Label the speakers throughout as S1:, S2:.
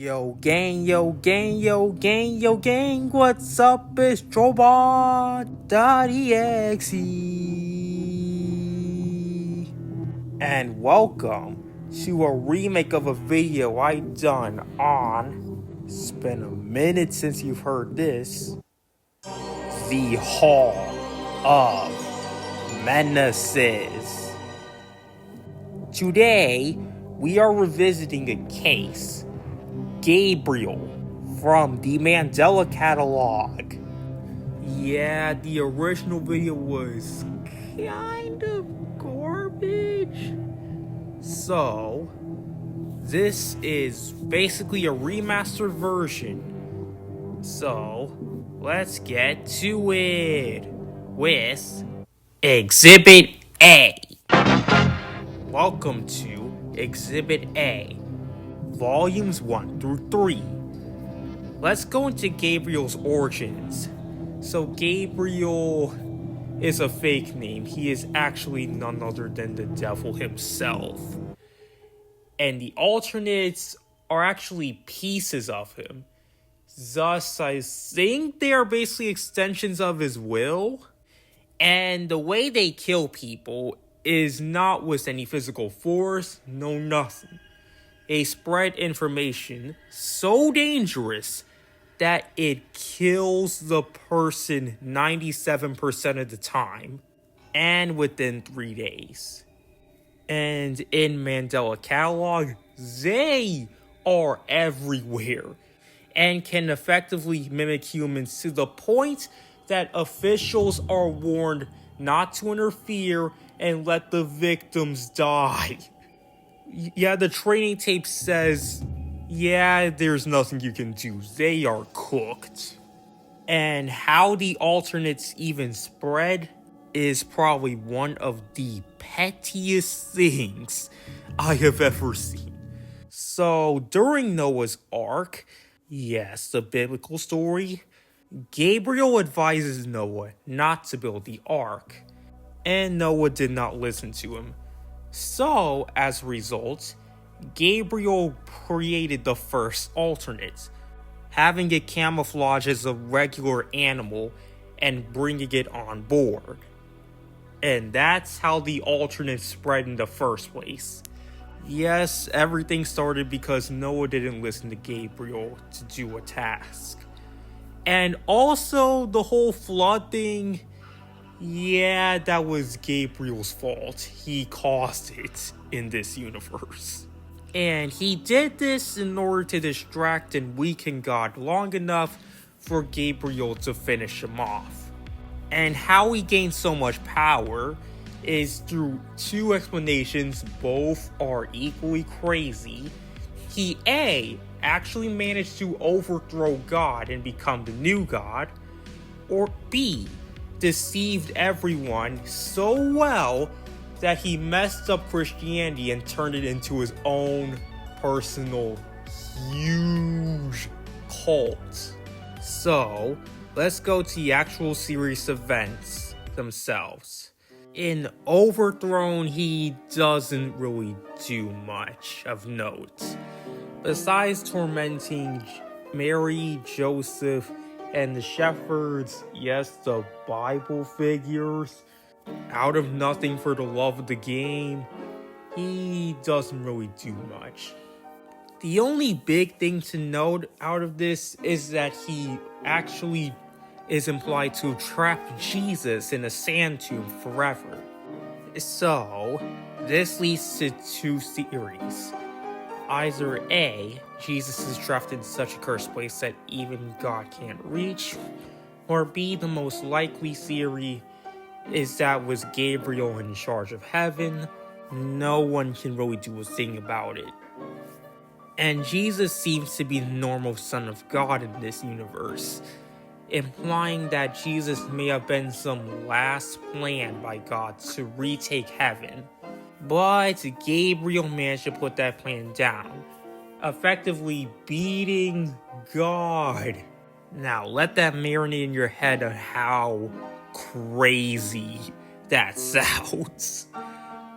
S1: Yo gang, yo gang, yo gang, yo gang, what's up? It's Trollbot.exe. And welcome to a remake of a video I done on, it's been a minute since you've heard this, the Hall of Menaces. Today, we are revisiting a case, Gabriel, from the Mandela Catalogue. Yeah, the original video was kind of garbage. So, this is basically a remastered version. So, let's get to it with Exhibit A. Welcome to Exhibit A, Volumes 1 through 3. Let's go into Gabriel's origins. So Gabriel is a fake name. He is actually none other than the devil himself. And the alternates are actually pieces of him. Thus, I think they are basically extensions of his will. And the way they kill people is not with any physical force, no nothing. They spread information so dangerous that it kills the person 97% of the time, and within 3 days. And in Mandela Catalogue, they are everywhere, and can effectively mimic humans to the point that officials are warned not to interfere and let the victims die. Yeah, the training tape says, yeah, there's nothing you can do. They are cooked. And how the alternates even spread is probably one of the pettiest things I have ever seen. So, during Noah's Ark, yes, the biblical story, Gabriel advises Noah not to build the ark, and Noah did not listen to him. So, as a result, Gabriel created the first alternate, having it camouflage as a regular animal and bringing it on board. And that's how the alternate spread in the first place. Yes, everything started because Noah didn't listen to Gabriel to do a task. And also, the whole flood thing, yeah, that was Gabriel's fault. He caused it in this universe. And he did this in order to distract and weaken God long enough for Gabriel to finish him off. And how he gained so much power is through two explanations, both are equally crazy. He A, actually managed to overthrow God and become the new God, or B, deceived everyone so well that he messed up Christianity and turned it into his own personal huge cult. So, let's go to the actual series events themselves. In Overthrown, he doesn't really do much of note. Besides tormenting Mary, Joseph, and the shepherds, yes, the Bible figures, out of nothing for the love of the game, he doesn't really do much. The only big thing to note out of this is that he actually is implied to trap Jesus in a sand tomb forever. So, this leads to two theories. Either A, Jesus is trapped in such a cursed place that even God can't reach, or B, the most likely theory is that was Gabriel in charge of heaven. No one can really do a thing about it. And Jesus seems to be the normal son of God in this universe, implying that Jesus may have been some last plan by God to retake heaven. But Gabriel managed to put that plan down, effectively beating God. Now, let that marinate in your head on how crazy that sounds.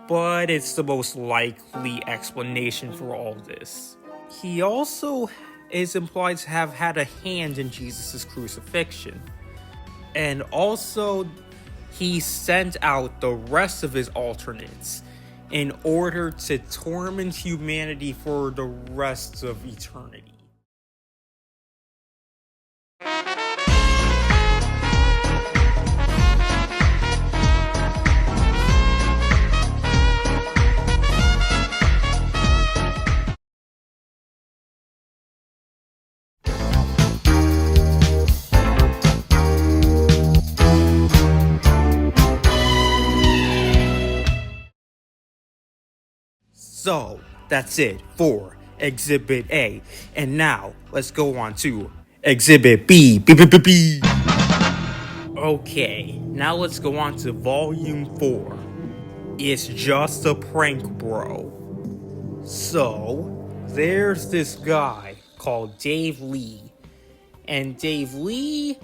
S1: But it's the most likely explanation for all this. He also is implied to have had a hand in Jesus' crucifixion. And also, he sent out the rest of his alternates in order to torment humanity for the rest of eternity. So, that's it for Exhibit A. And now, let's go on to Exhibit B. B. Okay, now let's go on to Volume 4. It's just a prank, bro. So, there's this guy called Dave Lee. And Dave Lee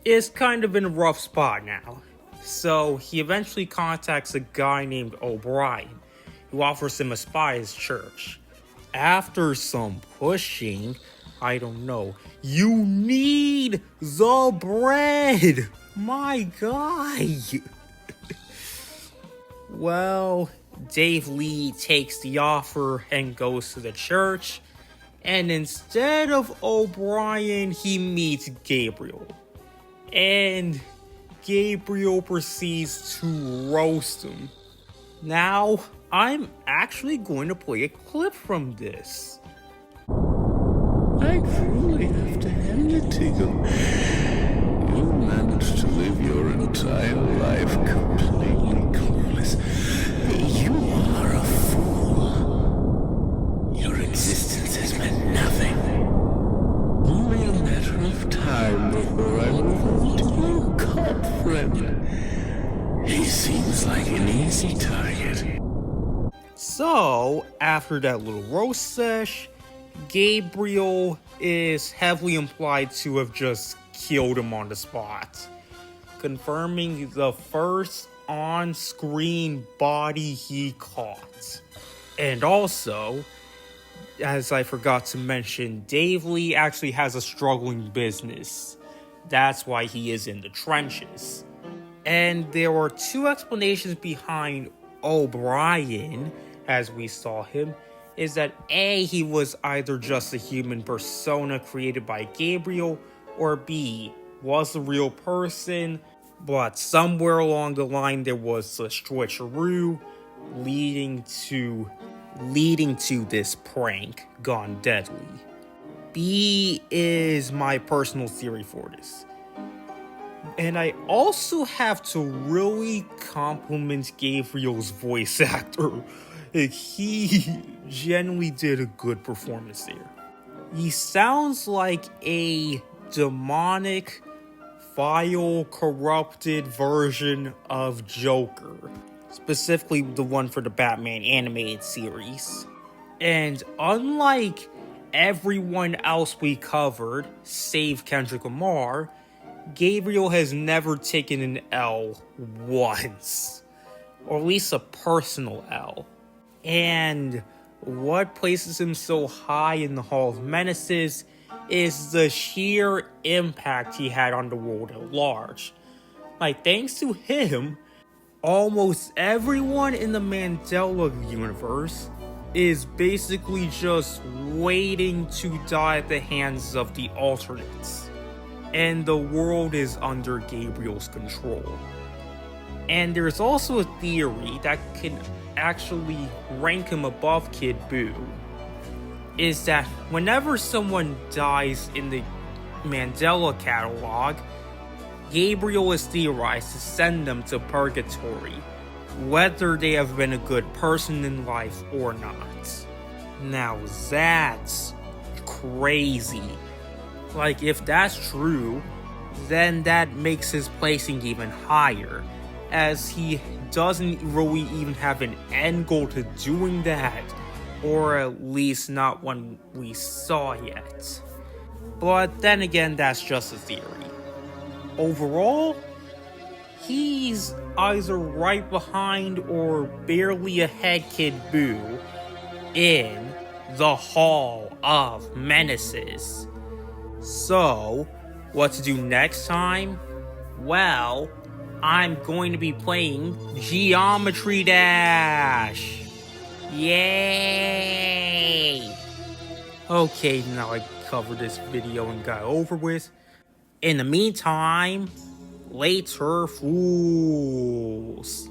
S1: is kind of in a rough spot now. So, he eventually contacts a guy named O'Brien, who offers him a spot at his church. After some pushing, I don't know, you need the bread! My guy! Well, Dave Lee takes the offer and goes to the church, and instead of O'Brien, he meets Gabriel. And Gabriel proceeds to roast him. Now, I'm actually going to play a clip from this.
S2: I truly have to hand it to you. You managed to live your entire life completely clueless. You are a fool. Your existence has meant nothing. Only a matter of time before I move to your cop friend. He seems like an easy target.
S1: So, after that little roast sesh, Gabriel is heavily implied to have just killed him on the spot, confirming the first on-screen body he caught. And also, as I forgot to mention, Dave Lee actually has a struggling business. That's why he is in the trenches. And there are two explanations behind O'Brien, as we saw him, is that A, he was either just a human persona created by Gabriel, or B, was a real person, but somewhere along the line there was a switcheroo leading to this prank gone deadly. B is my personal theory for this. And I also have to really compliment Gabriel's voice actor. He genuinely did a good performance there. He sounds like a demonic, vile, corrupted version of Joker. Specifically the one for the Batman animated series. And unlike everyone else we covered, save Kendrick Lamar, Gabriel has never taken an L once. Or at least a personal L. And what places him so high in the Hall of Menaces is the sheer impact he had on the world at large. Like, thanks to him, almost everyone in the Mandela universe is basically just waiting to die at the hands of the alternates. And the world is under Gabriel's control. And there's also a theory that can actually rank him above Kid Buu, is that whenever someone dies in the Mandela Catalogue, Gabriel is theorized to send them to purgatory, whether they have been a good person in life or not. Now that's crazy. Like, if that's true, then that makes his placing even higher, as he doesn't really even have an end goal to doing that, or at least not one we saw yet. But then again, that's just a theory. Overall, he's either right behind or barely ahead Kid Buu in the Hall of Menaces. So, what to do next time? Well, I'm going to be playing Geometry Dash! Yay! Okay, now I covered this video and got over with. In the meantime, later, fools!